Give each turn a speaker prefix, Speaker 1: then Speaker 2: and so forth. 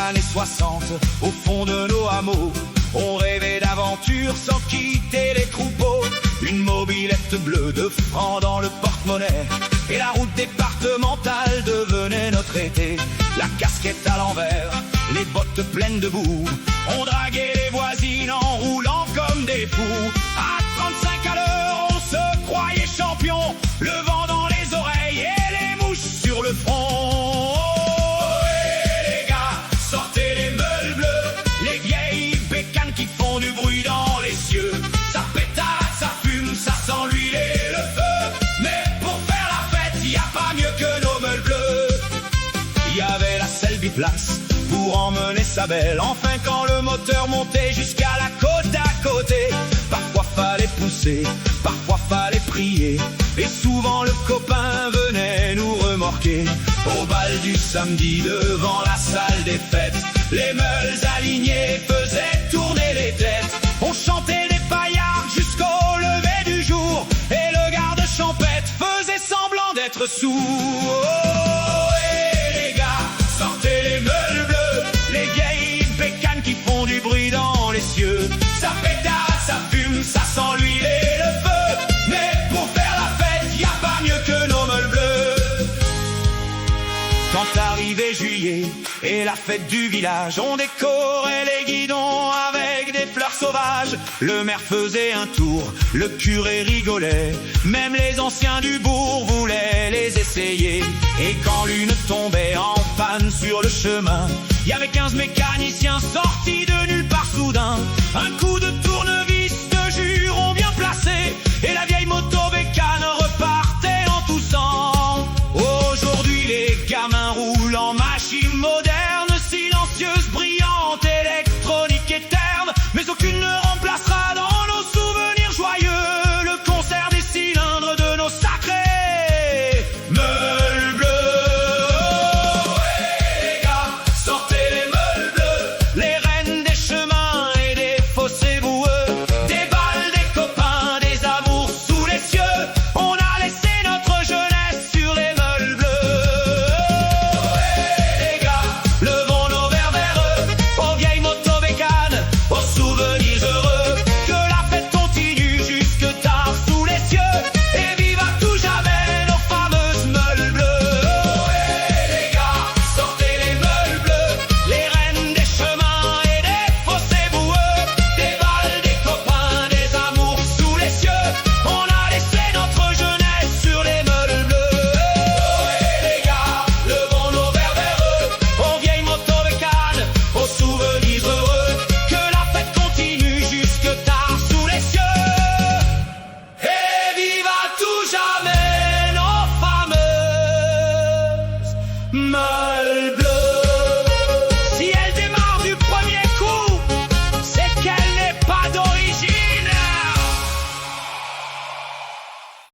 Speaker 1: années 60, au fond de nos hameaux, on rêvait d'aventure sans quitter les troupeaux. Une mobilette bleue, 2 francs dans le porte-monnaie, et la route départementale devenait notre été. La casquette à l'envers, les bottes pleines de boue, on draguait les voisines en roulant comme des fous. À 35 à l'heure, on se croyait champion, le vent dans les oreilles et les mouches sur le front. Du bruit dans les cieux, ça pétade, ça fume, ça sent l'huile et le feu. Mais pour faire la fête, y a pas mieux que nos meules bleus. Y avait la selle biplace pour emmener sa belle. Enfin quand le moteur montait jusqu'à la côte à côté, parfois fallait pousser, parfois fallait prier, et souvent le copain venait nous remorquer. Au bal du samedi devant la salle des fêtes, les meules alignées faisaient tourner les têtes. On chantait des paillards jusqu'au lever du jour, et le garde champêtre faisait semblant d'être sourd. Oh, et les gars, sortez les meules bleues, les vieilles bécanes qui font du bruit dans les cieux. Ça pétade, ça fume, ça sent l'huile et le feu. Mais pour faire la fête, y a pas mieux que nos meules bleues. Quand arrivait juillet et la fête du village, on décorait les guidons avec des fleurs sauvages. Le maire faisait un tour, le curé rigolait, même les anciens du bourg voulaient les essayer. Et quand l'une tombait en panne sur le chemin, y avait 15 mécaniciens sortis de nulle part soudain. Un coup de